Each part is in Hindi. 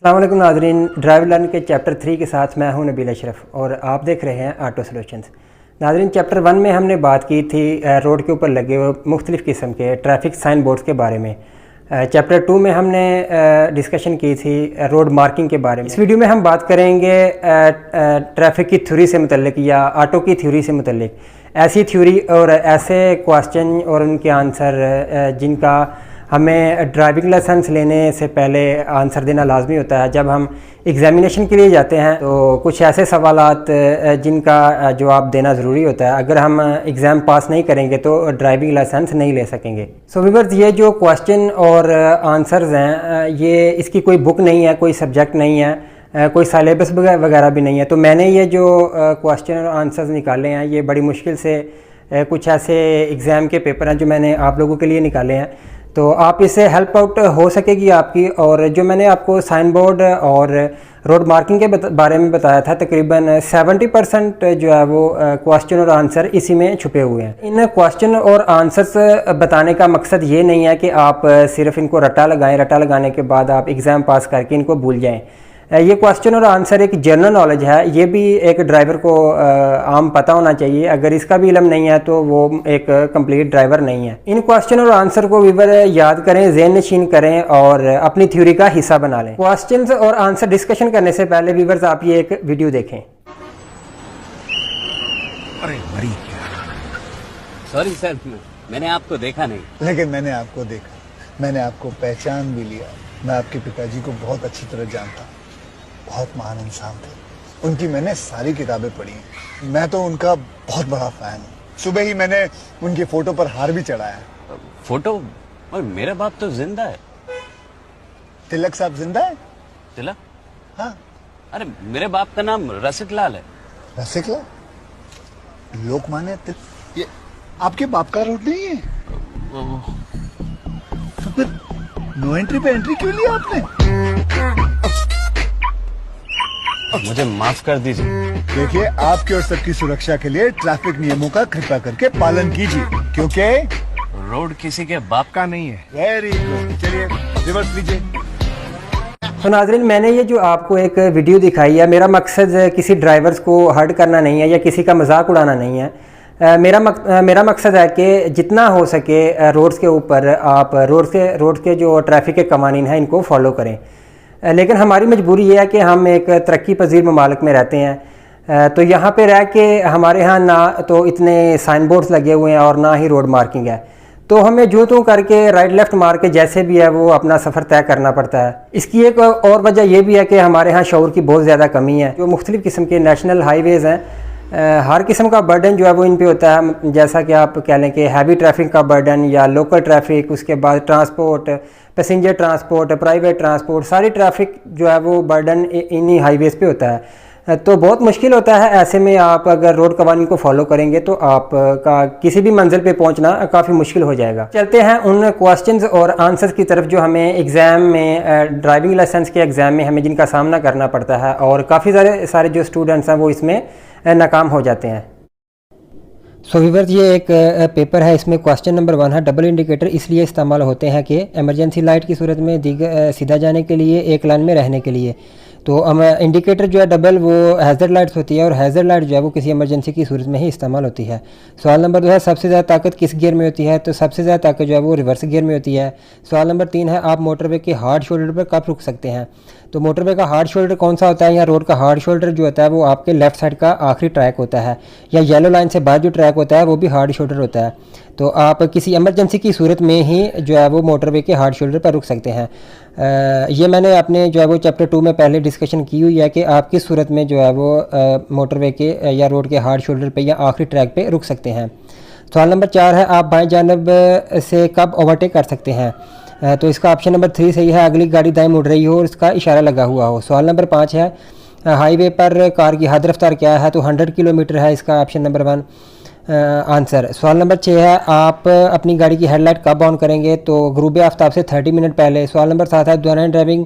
अस्सलाम वालेकुम नाज़रीन, ड्राइव लर्न के चैप्टर 3 के साथ मैं हूं नबील अशरफ और आप देख रहे हैं ऑटो सॉल्यूशंस। नाज़रीन, चैप्टर 1 में हमने बात की थी रोड के ऊपर लगे हुए मुख्तलिफ़ किस्म के ट्रैफिक साइन बोर्ड्स के बारे में। चैप्टर 2 में हमने डिस्कशन की थी रोड मार्किंग के बारे में। इस वीडियो में हम बात करेंगे ट्रैफिक की थ्योरी से मुतल्लिक या ऑटो की थ्योरी से मुतल्लिक, ऐसी थ्योरी और ऐसे क्वेश्चन और उनके आंसर जिनका हमें ड्राइविंग लाइसेंस लेने से पहले आंसर देना लाजमी होता है। जब हम एग्ज़ामिनेशन के लिए जाते हैं तो कुछ ऐसे सवालात जिनका जवाब देना ज़रूरी होता है। अगर हम एग्ज़ाम पास नहीं करेंगे तो ड्राइविंग लाइसेंस नहीं ले सकेंगे। सो व्यूअर्स, ये जो क्वेश्चन और आंसर्स हैं ये इसकी कोई बुक नहीं है, कोई सब्जेक्ट नहीं है, कोई सिलेबस वगैरह भी नहीं है। तो मैंने ये जो क्वेश्चन और आंसर्स निकाले हैं ये बड़ी मुश्किल से कुछ ऐसे एग्ज़ाम के पेपर हैं जो मैंने आप लोगों के लिए निकाले हैं, तो आप इससे हेल्प आउट हो सकेगी आपकी। और जो मैंने आपको साइन बोर्ड और रोड मार्किंग के बारे में बताया था, तकरीबन 70% जो है वो क्वेश्चन और आंसर इसी में छुपे हुए हैं। इन क्वेश्चन और आंसर्स बताने का मकसद ये नहीं है कि आप सिर्फ इनको रट्टा लगाएं, रट्टा लगाने के बाद आप एग्ज़ाम पास करके इनको भूल जाएं। ये क्वेश्चन और आंसर एक जनरल नॉलेज है, ये भी एक ड्राइवर को आम पता होना चाहिए। अगर इसका भी इल्म नहीं है तो वो एक कंप्लीट ड्राइवर नहीं है। इन क्वेश्चन और आंसर को व्यूअर याद करें, ज़हन नशीन करें और अपनी थ्योरी का हिस्सा बना लें। क्वेश्चंस और आंसर डिस्कशन करने से पहले व्यूअर्स आप ये एक वीडियो देखें। अरे मरी सॉरी सर, मैंने आपको देखा नहीं। लेकिन मैंने आपको देखा, मैंने आपको पहचान भी लिया। मैं आपके पिताजी को बहुत अच्छी तरह जानता, बहुत महान इंसान थे। उनकी मैंने सारी किताबें पढ़ी हैं। मैं तो उनका बहुत बड़ा फैन हूँ। सुबह ही मैंने उनकी फोटो पर हार भी चढ़ाया। फोटो? और मेरा बाप तो जिंदा है। तिलक साहब जिंदा है? तिलक? हाँ। अरे मेरे बाप का नाम रसिक लाल है। रसिक लाल? लोकमान्य तिलक? ये आपके बाप का रोड नहीं है? तो फिर नो एंट्री पे एंट्री क्यों लिया आपने? मुझे माफ कर दीजिए। देखिए, आपके और सबकी सुरक्षा के लिए ट्रैफिक नियमों का कृपया करके पालन कीजिए, क्योंकि रोड किसी के बाप का नहीं है। Very good. चलिए रिवर्स लीजिए। तो नाज़रीन, मैंने ये जो आपको एक वीडियो दिखाई है, मेरा मकसद किसी ड्राइवर्स को हर्ट करना नहीं है या किसी का मजाक उड़ाना नहीं है। मेरा मकसद है कि जितना हो सके रोड्स के ऊपर आप रोड के जो ट्रैफिक के कवानीन हैं इनको फॉलो करें। लेकिन हमारी मजबूरी ये है कि हम एक तरक्की पजीर ममालिक में रहते हैं, तो यहाँ पे रह के हमारे यहाँ ना तो इतने साइन बोर्ड्स लगे हुए हैं और ना ही रोड मार्किंग है, तो हमें जो तो करके राइट लेफ़्ट मार के जैसे भी है वो अपना सफ़र तय करना पड़ता है। इसकी एक और वजह ये भी है कि हमारे यहाँ शऊर की बहुत ज़्यादा कमी है। जो मुख्तलिफ़ किस्म के नेशनल हाईवेज़ हैं, हर किस्म का बर्डन जो है वो इन पे होता है। जैसा कि आप कह लें कि हैवी ट्रैफिक का बर्डन या लोकल ट्रैफिक, उसके बाद transport, passenger transport, private transport, सारी ट्रैफिक जो है वो बर्डन इन्हीं हाईवेज़ पे होता है। तो बहुत मुश्किल होता है। ऐसे में आप अगर रोड कवानीन को फॉलो करेंगे तो आपका किसी भी मंजिल पे पहुंचना काफ़ी मुश्किल हो जाएगा। चलते हैं उन क्वेश्चंस और आंसर्स की तरफ जो हमें एग्ज़ाम में, ड्राइविंग लाइसेंस के एग्ज़ाम में हमें जिनका सामना करना पड़ता है, और काफ़ी सारे जो स्टूडेंट्स हैं वो इसमें नाकाम हो जाते हैं। सो व्यूअर्स, ये एक पेपर है, इसमें क्वेश्चन नंबर 1 है, डबल इंडिकेटर इसलिए इस्तेमाल होते हैं कि इमरजेंसी लाइट की सूरत में सीधा जाने के लिए, एक लाइन में रहने के लिए। तो इंडिकेटर जो है डबल वो हैज़र्ड लाइट्स होती है, और हैज़र्ड लाइट जो है वो किसी इमरजेंसी की सूरत में ही इस्तेमाल होती है। सवाल नंबर 2 है, सबसे ज़्यादा ताकत किस गियर में होती है? तो सबसे ज़्यादा ताकत जो है वो रिवर्स गियर में होती है। सवाल नंबर 3 है, आप मोटरवे के हार्ड शोल्डर पर कब रुक सकते हैं? तो मोटरवे का हार्ड शोल्डर कौन सा होता है, या रोड का हार्ड शोल्डर जो होता है वो आपके लेफ्ट साइड का आखिरी ट्रैक होता है, या येलो लाइन से बाद जो ट्रैक होता है वो भी हार्ड शोल्डर होता है। तो आप किसी इमरजेंसी की सूरत में ही जो है वो मोटरवे के हार्ड शोल्डर पर रुक सकते हैं। ये मैंने अपने जो है वो चैप्टर 2 में पहले डिस्कशन की हुई है कि आप किस सूरत में जो है वो मोटरवे के या रोड के हार्ड शोल्डर पे या आखिरी ट्रैक पे रुक सकते हैं। सवाल नंबर 4 है, आप बाएं जानब से कब ओवरटेक कर सकते हैं? तो इसका ऑप्शन नंबर 3 सही है, अगली गाड़ी दाएं मुड़ रही हो और इसका इशारा लगा हुआ हो। सवाल नंबर 5 है, हाईवे पर कार की हद रफ्तार क्या है? तो 100 किलोमीटर है, इसका ऑप्शन नंबर 1 आंसर। सवाल नंबर 6 है, आप अपनी गाड़ी की हेडलाइट कब ऑन करेंगे? तो गुरूब आफ्ताब से 30 मिनट पहले। सवाल नंबर 7 है, दौरान ड्राइविंग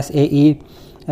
SAE۔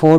4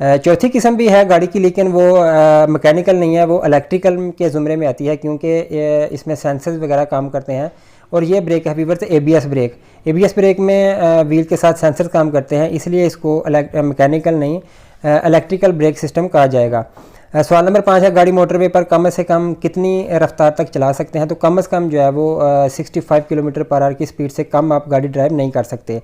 चौथी किस्म भी है गाड़ी की, लेकिन वो मैकेनिकल नहीं है, वो इलेक्ट्रिकल के ज़ुमरे में आती है, क्योंकि इसमें सेंसर्स वगैरह काम करते हैं। और ये ब्रेक है वीवर से ABS ब्रेक। ABS ब्रेक में व्हील के साथ सेंसर काम करते हैं, इसलिए इसको मैकेनिकल नहीं इलेक्ट्रिकल ब्रेक सिस्टम कहा जाएगा। सवाल नंबर 5 है, गाड़ी मोटरवे पर कम से कम कितनी रफ्तार तक चला सकते हैं? तो कम से कम जो है वो 65 किलोमीटर/आवर की स्पीड से कम आप गाड़ी ड्राइव नहीं कर सकते।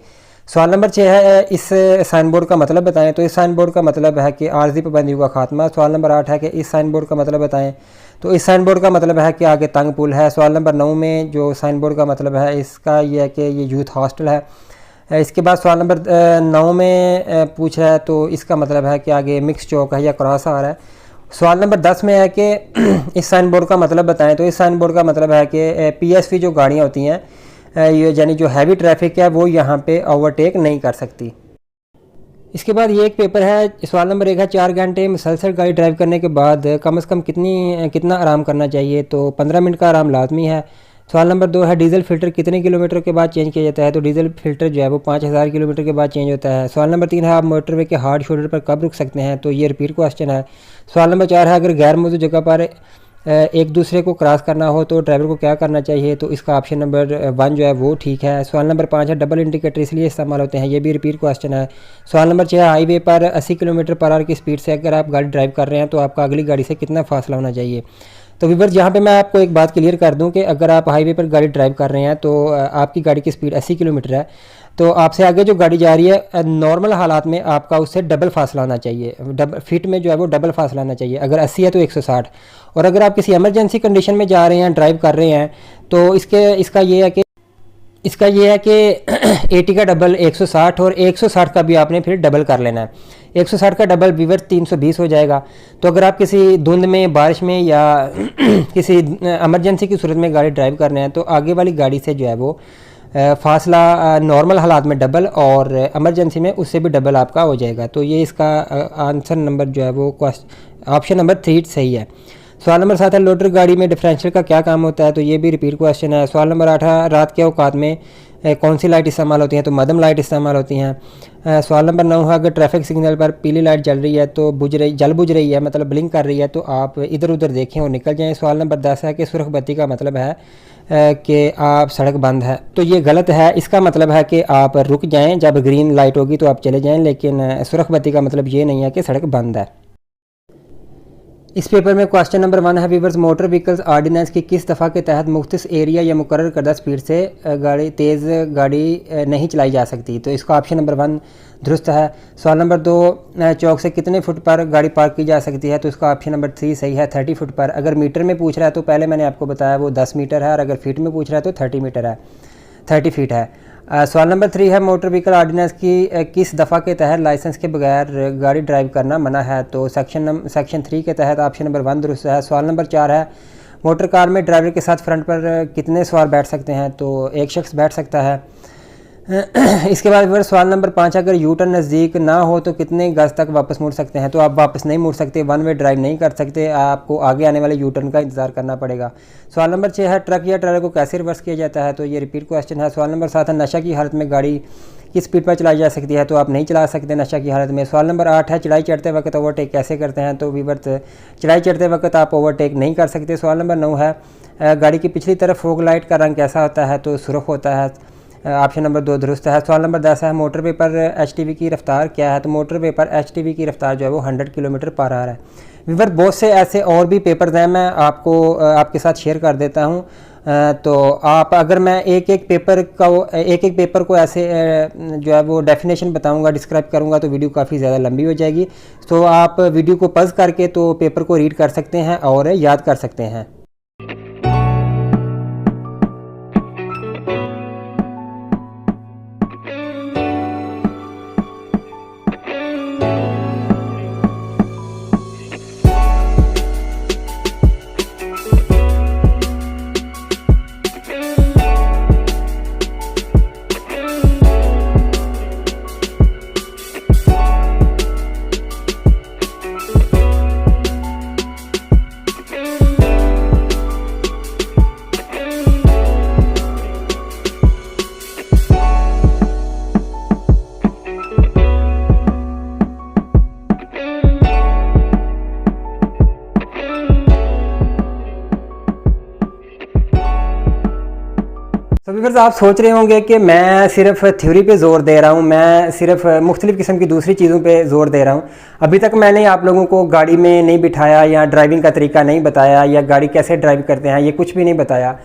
सवाल नंबर 6 है, इस साइन बोर्ड का मतलब बताएं। तो इस साइन बोर्ड का मतलब है कि आर्जी पाबंदियों का खात्मा। सवाल नंबर 8 है कि इस साइन बोर्ड का मतलब बताएं। तो इस साइन बोर्ड का मतलब है कि आगे तंग पुल है। सवाल नंबर 9 में जो साइन बोर्ड का मतलब है इसका ये है कि ये यूथ हॉस्टल है। इसके बाद सवाल नंबर 9 में पूछा है तो इसका मतलब है कि आगे मिक्स चौक है या क्रॉस आ रहा है। सवाल नंबर 10 में है कि इस साइन बोर्ड का मतलब बताएं। तो इस साइन बोर्ड का मतलब है कि PSV जो गाड़ियाँ होती हैं, ये यानी जो हैवी ट्रैफिक है वो यहाँ पे ओवरटेक नहीं कर सकती। इसके बाद ये एक पेपर है, सवाल नंबर 1 है, 4 घंटे मुसलसल गाड़ी ड्राइव करने के बाद कम से कम कितना आराम करना चाहिए? तो 15 मिनट का आराम लाजमी है। सवाल नंबर 2 है, डीजल फ़िल्टर कितने किलोमीटर के बाद चेंज किया जाता है? तो डीजल फ़िल्टर जो है वो 5000 किलोमीटर के बाद चेंज होता है। सवाल नंबर 3 है, आप मोटरवे के हार्ड शोल्डर पर कब रुक सकते हैं? तो ये रिपीट क्वेश्चन है। सवाल नंबर 4 है, अगर गैर मौजूद जगह पर एक दूसरे को क्रॉस करना हो तो ड्राइवर को क्या करना चाहिए? तो इसका ऑप्शन नंबर 1 जो है वो ठीक है। सवाल नंबर 5 है, डबल इंडिकेटर इसलिए इस्तेमाल होते हैं? ये भी रिपीट क्वेश्चन है। सवाल नंबर 6 है, हाईवे पर 80 किलोमीटर/आवर की स्पीड से अगर आप गाड़ी ड्राइव कर रहे हैं तो आपका अगली गाड़ी से कितना फासला होना चाहिए? तो व्यूअर्स, यहाँ पे मैं आपको एक बात क्लियर कर दूं कि अगर आप हाईवे पर गाड़ी ड्राइव कर रहे हैं तो आपकी गाड़ी की स्पीड 80 किलोमीटर है, तो आपसे आगे जो गाड़ी जा रही है नॉर्मल हालात में आपका उससे डबल फासला होना चाहिए। डबल फिट में जो है वो डबल फासला होना चाहिए। अगर 80 है तो 160। और अगर आप किसी एमरजेंसी कंडीशन में जा रहे हैं, ड्राइव कर रहे हैं, तो इसका ये है कि 80 का डबल 160 और 160 का भी आपने फिर डबल कर लेना है। 160 का डबल व्यूअर 320 हो जाएगा। तो अगर आप किसी धुंध में, बारिश में या किसी एमरजेंसी की सूरत में गाड़ी ड्राइव कर रहे हैं तो आगे वाली गाड़ी से जो है वो फासला नॉर्मल हालात में डबल और एमरजेंसी में उससे भी डबल आपका हो जाएगा। तो ये इसका आंसर नंबर जो है वो ऑप्शन नंबर 3 सही है। सवाल नंबर 7 है, लोडर गाड़ी में डिफरेंशियल का क्या काम होता है? तो ये भी रिपीट क्वेश्चन है। सवाल नंबर 8 है, रात के औकात में कौन सी लाइट इस्तेमाल होती हैं? तो मध्यम लाइट इस्तेमाल होती हैं। सवाल नंबर 9 है, अगर ट्रैफिक सिग्नल पर पीली लाइट जल रही है तो बुझ रही है मतलब ब्लिंक कर रही है तो आप इधर उधर देखें और निकल जाएं। सवाल नंबर 10 है कि सुर्ख बत्ती का मतलब है कि आप सड़क बंद है। तो ये गलत है। इसका मतलब है कि आप रुक जाएं, जब ग्रीन लाइट होगी तो आप चले जाएं, लेकिन सुर्ख बत्ती का मतलब ये नहीं है कि सड़क बंद है। इस पेपर में क्वेश्चन नंबर 1 है, व्यूअर्स, मोटर व्हीकल्स आर्डिनेंस की किस दफ़ा के तहत मुख्तस एरिया या मुकर्रर करदा स्पीड से तेज़ गाड़ी नहीं चलाई जा सकती? तो इसका ऑप्शन नंबर 1 दुरुस्त है। सवाल नंबर 2, चौक से कितने फुट पर गाड़ी पार्क की जा सकती है? तो इसका ऑप्शन नंबर 3 सही है, 30 फुट पर। अगर मीटर में पूछ रहा है तो पहले मैंने आपको बताया वो 10 मीटर है, और अगर फीट में पूछ रहा है तो 30 मीटर है, 30 फीट है। सवाल नंबर 3 है, मोटर व्हीकल आर्डिनेंस की किस दफ़ा के तहत लाइसेंस के बगैर गाड़ी ड्राइव करना मना है? तो सेक्शन 3 के तहत ऑप्शन नंबर 1 दुरुस्त है। सवाल नंबर 4 है, मोटर कार में ड्राइवर के साथ फ्रंट पर कितने सवार बैठ सकते हैं? तो एक शख्स बैठ सकता है। इसके बाद फिर सवाल नंबर 5, अगर यू टर्न नज़दीक ना हो तो कितने गज तक वापस मुड़ सकते हैं? तो आप वापस नहीं मुड़ सकते, 1 वे ड्राइव नहीं कर सकते, आपको आगे आने वाले यू टर्न का इंतज़ार करना पड़ेगा। सवाल नंबर 6 है, ट्रक या ट्रेलर को कैसे रिवर्स किया जाता है? तो ये रिपीट क्वेश्चन है। सवाल नंबर 7 है, नशा की हालत में गाड़ी किस स्पीड पर चलाई जा सकती है? तो आप नहीं चला सकते नशा की हालत में। सवाल नंबर 8 है, चढ़ाई चढ़ते वक्त ओवरटेक कैसे करते हैं? तो व्यूअर्स, चढ़ाई चढ़ते वक्त आप ओवरटेक नहीं कर सकते। सवाल नंबर 9 है, गाड़ी की पिछली तरफ फोग लाइट का रंग कैसा होता है? तो सुर्ख होता है, ऑप्शन नंबर 2 दुरुस्त है। सवाल नंबर 10 है, मोटरवे पर HTV की रफ्तार क्या है? तो मोटरवे पर HTV की रफ्तार जो है वो 100 किलोमीटर/आवर है। व्यूअर, बहुत से ऐसे और भी पेपर्स हैं, मैं आपको आपके साथ शेयर कर देता हूं। तो आप अगर मैं एक एक पेपर को ऐसे जो है वो डेफिनेशन बताऊंगा, डिस्क्राइब करूंगा तो वीडियो काफ़ी ज़्यादा लंबी हो जाएगी। तो आप वीडियो को पॉज करके तो पेपर को रीड कर सकते हैं और याद कर सकते हैं। तो व्यूअर्स आप सोच रहे होंगे कि मैं सिर्फ थ्योरी पे ज़ोर दे रहा हूँ, मैं सिर्फ मुख्तलिफ़ किस्म की दूसरी चीज़ों पे ज़ोर दे रहा हूँ। अभी तक मैंने आप लोगों को गाड़ी में नहीं बिठाया या ड्राइविंग का तरीका नहीं बताया या गाड़ी कैसे ड्राइव करते हैं, ये कुछ भी नहीं बताया।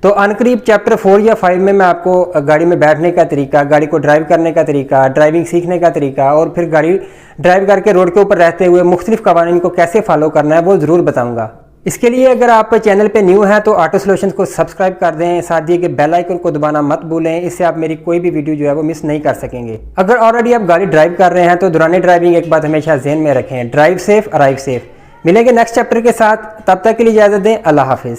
तो अनकरीब चैप्टर 4 या 5 में मैं आपको गाड़ी में बैठने का तरीका, गाड़ी को ड्राइव करने का तरीका, ड्राइविंग सीखने का तरीका और फिर गाड़ी ड्राइव करके रोड के ऊपर रहते हुए मुख्तलिफ़ कवानीन को कैसे फॉलो करना है वो ज़रूर बताऊँगा। इसके लिए अगर आप चैनल पे न्यू हैं तो ऑटो सॉल्यूशंस को सब्सक्राइब कर दें, साथ दिए कि बेल आइकन को दबाना मत भूलें, इससे आप मेरी कोई भी वीडियो जो है वो मिस नहीं कर सकेंगे। अगर ऑलरेडी आप गाड़ी ड्राइव कर रहे हैं तो दौरान ड्राइविंग एक बात हमेशा ज़हन में रखें, ड्राइव सेफ अराइव सेफ। मिलेंगे नेक्स्ट चैप्टर के साथ, तब तक के लिए इजाज़त दें, अल्लाह हाफिज़।